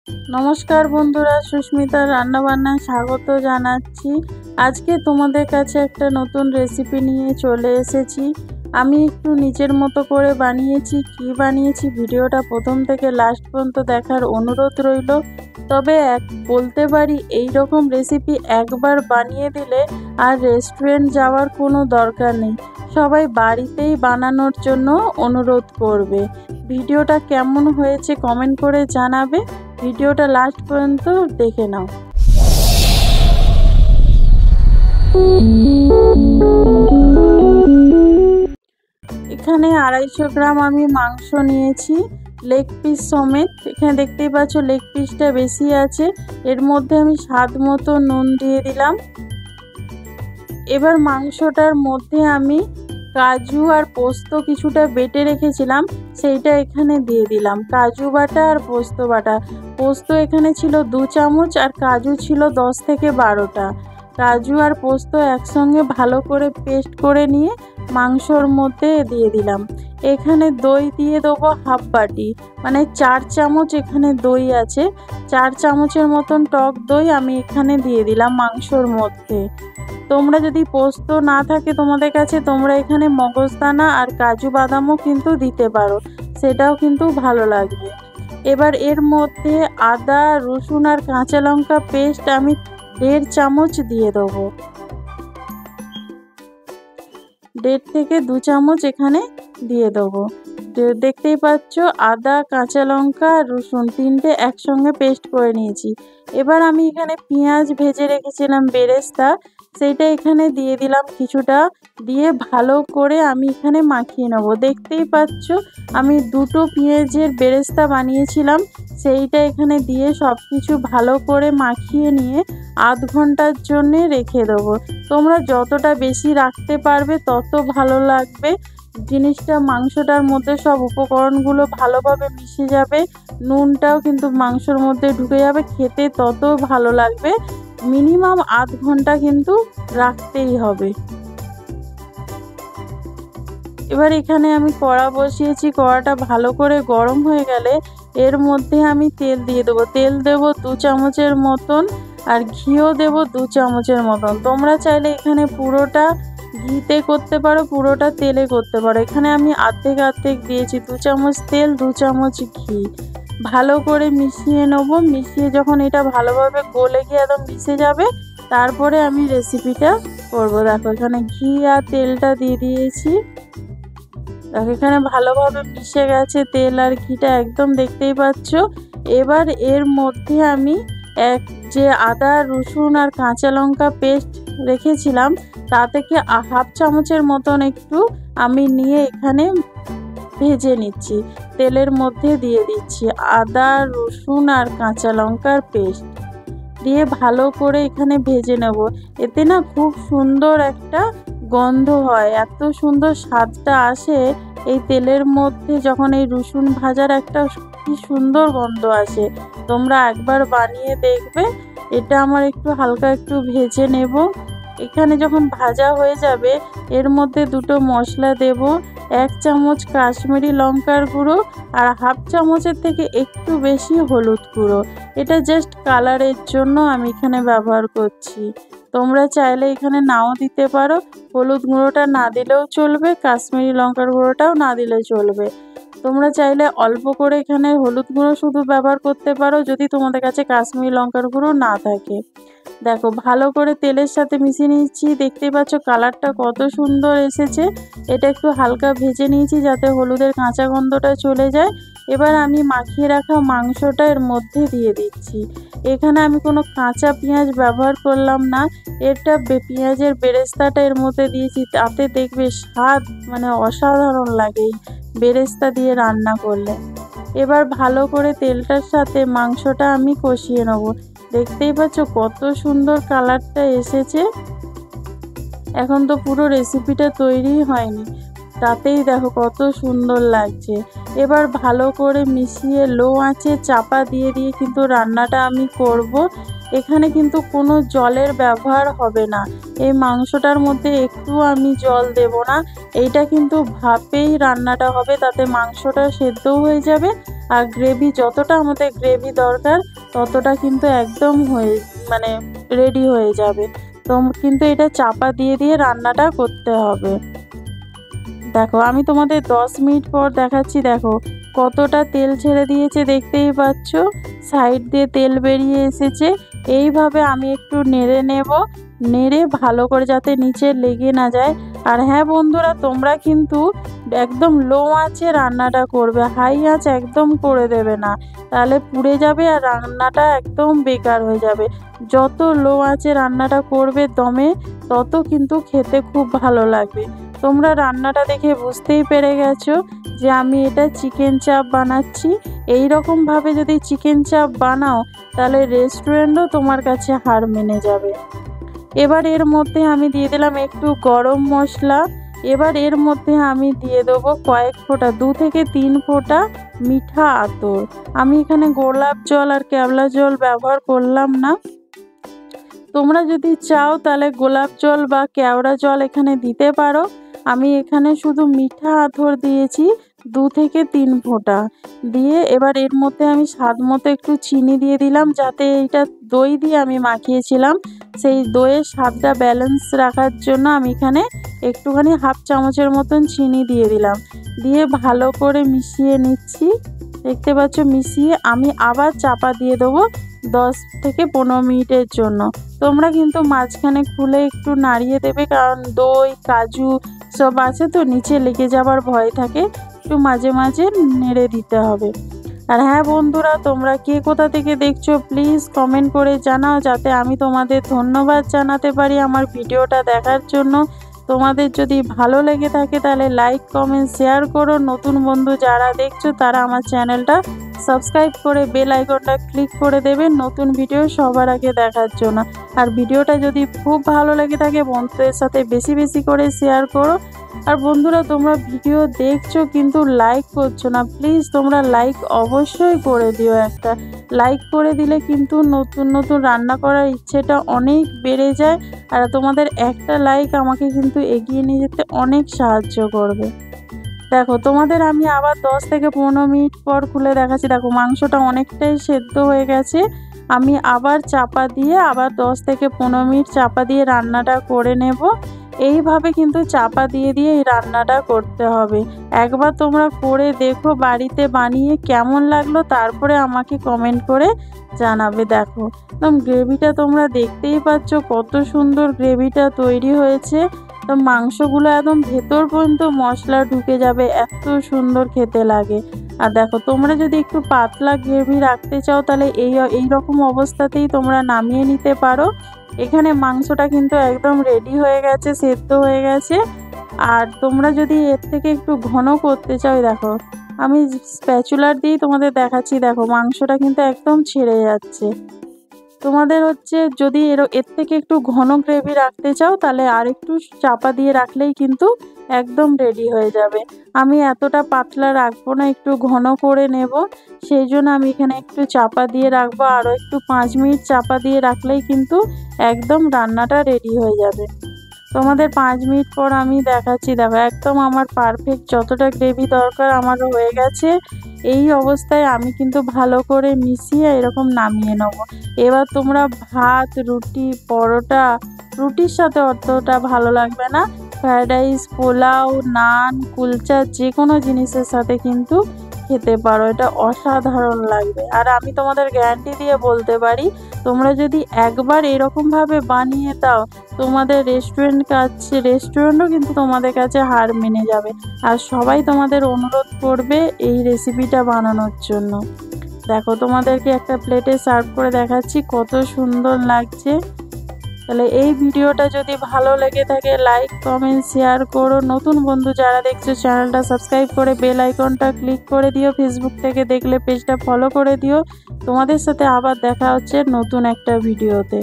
নমস্কার বন্ধুরা, সুস্মিতার রান্নাবান্নায় স্বাগত জানাচ্ছি। আজকে তোমাদের কাছে একটা নতুন রেসিপি নিয়ে চলে এসেছি। আমি একটু নিজের মতো করে বানিয়েছি। কি বানিয়েছি ভিডিওটা প্রথম থেকে লাস্ট পর্যন্ত দেখার অনুরোধ রইল। তবে বলতে পারি এই রকম রেসিপি একবার বানিয়ে দিলে আর রেস্টুরেন্ট যাওয়ার কোনো দরকার নেই, সবাই বাড়িতেই বানানোর জন্য অনুরোধ করবে। ভিডিওটা কেমন হয়েছে কমেন্ট করে জানাবে। ভিডিওটা লাস্ট পর্যন্ত দেখে নাও। এখানে 250 গ্রাম আমি মাংস নিয়েছি, লেগ পিস সমেত। এখানে দেখতেই পাচ্ছ লেগ পিসটা বেশি আছে। এর মধ্যে আমি স্বাদ মতো নুন দিয়ে দিলাম। এবার মাংসটার মধ্যে আমি কাজু আর পোস্ত কিছুটা বেটে রেখেছিলাম, সেইটা এখানে দিয়ে দিলাম। কাজু বাটা আর পোস্ত বাটা। পোস্ত এখানে ছিল 2 চামচ আর কাজু ছিল 10 থেকে 12টা। কাজু আর পোস্ত একসঙ্গে ভালো করে পেস্ট করে নিয়ে মাংসর মধ্যে দিয়ে দিলাম। এখানে দই দিয়ে দেবো হাফ বাটি, মানে 4 চামচ এখানে দই আছে। 4 চামচের মতন টক দই আমি এখানে দিয়ে দিলাম মাংসর মধ্যে। তোমরা যদি পোস্ত না থাকে তোমাদের কাছে, তোমরা এখানে মগজদানা আর কাজু বাদামও কিন্তু দিতে পারো, সেটাও কিন্তু ভালো লাগবে। এবার এর মধ্যে আদা রসুন আর কাঁচা লঙ্কা পেস্ট আমি 1.5 চামচ দিয়ে দেবো। 1.5 থেকে 2 চামচ এখানে দিয়ে দেবো। দেখতেই পাচ্ছ আদা কাঁচা লঙ্কা রসুন তিনটে একসঙ্গে পেস্ট করে নিয়েছি। এবার আমি এখানে পেঁয়াজ ভেজে রেখেছিলাম বেরেস্তা, সেইটা এখানে দিয়ে দিলাম কিছুটা। দিয়ে ভালো করে আমি এখানে মাখিয়ে নেব। দেখতেই পাচ্ছ আমি 2টো পেঁয়াজের বেরেস্তা বানিয়েছিলাম, সেইটা এখানে দিয়ে সব কিছু ভালো করে মাখিয়ে নিয়ে আধ ঘন্টার জন্যে রেখে দেবো। তোমরা যতটা বেশি রাখতে পারবে তত ভালো লাগবে। জিনিসটা মাংসটার মধ্যে সব উপকরণগুলো ভালোভাবে মিশে যাবে, নুনটাও কিন্তু মাংসর মধ্যে ঢুকে যাবে, খেতে তত ভালো লাগবে। মিনিমাম আধ ঘন্টা কিন্তু রাখতেই হবে। এবার এখানে আমি কড়া বসিয়েছি। কড়াটা ভালো করে গরম হয়ে গেলে এর মধ্যে আমি তেল দিয়ে দেবো। তেল দেবো 2 চামচের মতন আর ঘিও দেবো 2 চামচের মতন। তোমরা চাইলে এখানে পুরোটা ঘিতে করতে পারো, পুরোটা তেলে করতে পারো। এখানে আমি অর্ধেক দিয়েছি, 2 চামচ তেল 2 চামচ ঘি। ভালো করে মিশিয়ে নেবো। মিশিয়ে যখন এটা ভালোভাবে গলে গিয়ে একদম মিশে যাবে, তারপরে আমি রেসিপিটা করব। দেখো এখানে ঘি আর তেলটা দিয়ে দিয়েছি। দেখো এখানে ভালোভাবে মিশে গেছে তেল আর ঘিটা একদম, দেখতেই পাচ্ছ। এবার এর মধ্যে আমি যে আদা রসুন আর কাঁচা লঙ্কা পেস্ট রেখেছিলাম, তা থেকে হাফ চামচের মতন একটু আমি নিয়ে এখানে ভেজে নিচ্ছি। তেলের মধ্যে দিয়ে দিচ্ছি আদা রসুন আর কাঁচা লঙ্কার পেস্ট দিয়ে ভালো করে এখানে ভেজে নেব। এতে না খুব সুন্দর একটা গন্ধ হয়, এত সুন্দর স্বাদটা আসে এই তেলের মধ্যে। যখন এই রসুন ভাজার একটা কি সুন্দর গন্ধ আসে, তোমরা একবার বানিয়ে দেখবে। এটা আমার একটু হালকা একটু ভেজে নেব। এখানে যখন ভাজা হয়ে যাবে এর মধ্যে 2টো মশলা দেব। 1 চামচ কাশ্মীরি লঙ্কার গুঁড়ো আর হাফ চামচের থেকে একটু বেশি হলুদ গুঁড়ো। এটা জাস্ট কালারের জন্য আমি এখানে ব্যবহার করছি। তোমরা চাইলে এখানে নাও দিতে পারো, হলুদ গুঁড়োটা না দিলেও চলবে, কাশ্মীরি লঙ্কার গুঁড়োটাও না দিলে চলবে। তোমরা চাইলে অল্প করে এখানে হলুদ গুঁড়ো শুধু ব্যবহার করতে পারো যদি তোমাদের কাছে কাশ্মীরি লঙ্কার গুঁড়ো না থাকে। দেখো ভালো করে তেলের সাথে মিশিয়ে নিচ্ছি। দেখতেই পাচ্ছ কালারটা কত সুন্দর এসেছে। এটা একটু হালকা ভেজে নিয়েছি যাতে হলুদের কাঁচা গন্ধটা চলে যায়। এবার আমি মাখিয়ে রাখা মাংসটা এর মধ্যে দিয়ে দিচ্ছি। এখানে আমি কোনো কাঁচা পেঁয়াজ ব্যবহার করলাম না, এটা পেঁয়াজের বেরেস্তাটা এর মধ্যে দিয়েছি। তাতে দেখবে স্বাদ মানে অসাধারণ লাগে এই বেরেস্তা দিয়ে রান্না করলে। এবার ভালো করে তেলটার সাথে মাংসটা আমি কষিয়ে নেব। দেখতেই পাচ্ছ কত সুন্দর কালারটা এসেছে। এখন তো পুরো রেসিপিটা তৈরি হয়নি, তাতেই দেখো কত সুন্দর লাগছে। এবার ভালো করে মিশিয়ে লো আঁচে চাপা দিয়ে কিন্তু রান্নাটা আমি করব। এখানে কিন্তু কোনো জলের ব্যবহার হবে না। এই মাংসটার মধ্যে একটু আমি জল দেব না। এইটা কিন্তু ভাপেই রান্নাটা হবে, তাতে মাংসটা সেদ্ধও হয়ে যাবে আর গ্রেভি যতটা আমাদের গ্রেভি দরকার ততটা কিন্তু একদম রেডি হয়ে যাবে। তো কিন্তু এটা চাপা দিয়ে দিয়ে রান্নাটা করতে হবে। দেখো আমি তোমাদের 10 মিনিট পর দেখাচ্ছি। দেখো কতটা তেল ছেড়ে দিয়েছে, দেখতেই পাচ্ছ সাইড দিয়ে তেল বেরিয়ে এসেছে। এইভাবে আমি একটু নেড়ে নেব, নেড়ে ভালো করে যাতে নিচে লেগে না যায়। আর হ্যাঁ বন্ধুরা, তোমরা কিন্তু একদম লো আঁচে রান্নাটা করবে, হাই আঁচ একদম করে দেবে না, তাহলে পুড়ে যাবে আর রান্নাটা একদম বেকার হয়ে যাবে। যত লো আঁচে রান্নাটা করবে দমে, তত কিন্তু খেতে খুব ভালো লাগবে। তোমরা রান্নাটা দেখে বুঝতেই পেরে গেছো যে আমি এটা চিকেন চাপ বানাচ্ছি। এই রকমভাবে যদি চিকেন চাপ বানাও তাহলে রেস্টুরেন্টও তোমার কাছে হার মেনে যাবে। এবার এর মধ্যে আমি দিয়ে দিলাম একটু গরম মশলা। এবার এর মধ্যে আমি দিয়ে দেবো কয়েক ফোঁটা, 2 থেকে 3 ফোঁটা মিঠা আতর। আমি এখানে গোলাপ জল আর কেওড়া জল ব্যবহার করলাম না। তোমরা যদি চাও তাহলে গোলাপ জল বা কেওড়া জল এখানে দিতে পারো। আমি এখানে শুধু মিঠা আতর দিয়েছি 2 থেকে 3 ফোঁটা দিয়ে। এবার এর মধ্যে আমি স্বাদ মতো একটু চিনি দিয়ে দিলাম, যাতে এইটা দই দিয়ে আমি মাখিয়েছিলাম, সেই দইয়ের স্বাদটা ব্যালেন্স রাখার জন্য আমি এখানে একটুখানি হাফ চামচের মতন চিনি দিয়ে দিলাম। দিয়ে ভালো করে মিশিয়ে নিচ্ছি। দেখতে পাচ্ছ মিশিয়ে আমি আবার চাপা দিয়ে দেবো 10 থেকে 15 মিনিটের জন্য। তোমরা কিন্তু মাঝখানে খুলে একটু নাড়িয়ে দেবে, কারণ দই কাজু সব আছে তো, নিচে লেগে যাবার ভয় থাকে, একটু মাঝে মাঝে নেড়ে দিতে হবে। আর হ্যাঁ বন্ধুরা, তোমরা কে কোথা থেকে দেখছো প্লিজ কমেন্ট করে জানাও, যাতে আমি তোমাদের ধন্যবাদ জানাতে পারি আমার ভিডিওটা দেখার জন্য। তোমাদের যদি ভালো লেগে থাকে তাহলে লাইক কমেন্ট শেয়ার করো। নতুন বন্ধু যারা দেখছো তারা আমার চ্যানেলটা সাবস্ক্রাইব করে বেল আইকনটা ক্লিক করে দেবে নতুন ভিডিও সবার আগে দেখার জন্য। আর ভিডিওটা যদি খুব ভালো লেগে থাকে বন্ধুদের সাথে বেশি বেশি করে শেয়ার করো। আর বন্ধুরা, তোমরা ভিডিও দেখছো কিন্তু লাইক করছো না, প্লিজ তোমরা লাইক অবশ্যই করে দিও। একটা লাইক করে দিলে কিন্তু নতুন নতুন রান্না করার ইচ্ছেটা অনেক বেড়ে যায়। আর তোমাদের একটা লাইক আমাকে কিন্তু এগিয়ে নিয়ে যেতে অনেক সাহায্য করবে। দেখো তোমাদের আমি আবার 10 থেকে 15 মিনিট পর খুলে দেখাচ্ছি। দেখো মাংসটা অনেকটাই সেদ্ধ হয়ে গেছে। আমি আবার চাপা দিয়ে আবার 10 থেকে 15 মিনিট চাপা দিয়ে রান্নাটা করে নেব। এইভাবে কিন্তু চাপা দিয়ে দিয়ে এই রান্নাটা করতে হবে। একবার তোমরা করে দেখো বাড়িতে বানিয়ে কেমন লাগলো, তারপরে আমাকে কমেন্ট করে জানাবে। দেখো একদম গ্রেভিটা তোমরা দেখতেই পাচ্ছ কত সুন্দর গ্রেভিটা তৈরি হয়েছে। তো মাংসগুলো একদম ভেতর পর্যন্ত মশলা ঢুকে যাবে, এত সুন্দর খেতে লাগে। আর দেখো তোমরা যদি একটু পাতলা গ্রেভি রাখতে চাও তাহলে এই রকম অবস্থাতেই তোমরা নামিয়ে নিতে পারো। এখানে মাংসটা কিন্তু একদম রেডি হয়ে গেছে, সেদ্ধ হয়ে গেছে। আর তোমরা যদি এর থেকে একটু ঘন করতে চাও, দেখো আমি স্প্যাচুলার দিয়েই তোমাদের দেখাচ্ছি। দেখো মাংসটা কিন্তু একদম ছেড়ে যাচ্ছে। তোমাদের যদি এর থেকে একটু ঘন গ্রেভি রাখতে চাও তাহলে আর একটু চাপা দিয়ে রাখলেই কিন্তু একদম রেডি হয়ে যাবে। আমি এতটা পাতলা রাখবো না, একটু ঘন করে নেব, সেই জন্য আমি এখানে একটু চাপা দিয়ে রাখবো। আরও একটু 5 মিনিট চাপা দিয়ে রাখলেই কিন্তু একদম রান্নাটা রেডি হয়ে যাবে। তোমাদের 5 মিনিট পর আমি দেখাচ্ছি। দেখো একদম আমার পারফেক্ট যতটা গ্রেভি দরকার আমার হয়ে গেছে। এই অবস্থায় আমি কিন্তু ভালো করে মিশিয়ে এরকম নামিয়ে নেব। এবার তোমরা ভাত, রুটি, পরোটা, রুটির সাথে অতটা ভালো লাগবে না, ফ্রায়েড রাইস, পোলাও, নান, কুলচা যে কোনো জিনিসের সাথে কিন্তু খেতে পারো, এটা অসাধারণ লাগবে। আর আমি তোমাদের গ্যারান্টি দিয়ে বলতে পারি, তোমরা যদি একবার এরকমভাবে বানিয়ে দাও তোমাদের রেস্টুরেন্টও কিন্তু তোমাদের কাছে হার মেনে যাবে। আর সবাই তোমাদের অনুরোধ করবে এই রেসিপিটা বানানোর জন্য। দেখো তোমাদেরকে একটা প্লেটে সার্ভ করে দেখাচ্ছি কত সুন্দর লাগছে। তাহলে এই ভিডিওটা যদি ভালো লেগে থাকে লাইক কমেন্ট শেয়ার করো। নতুন বন্ধু যারা দেখছো চ্যানেলটা সাবস্ক্রাইব করে বেল আইকনটা ক্লিক করে দিও। ফেসবুক থেকে দেখলে পেজটা ফলো করে দিও। তোমাদের সাথে আবার দেখা হচ্ছে নতুন একটা ভিডিওতে।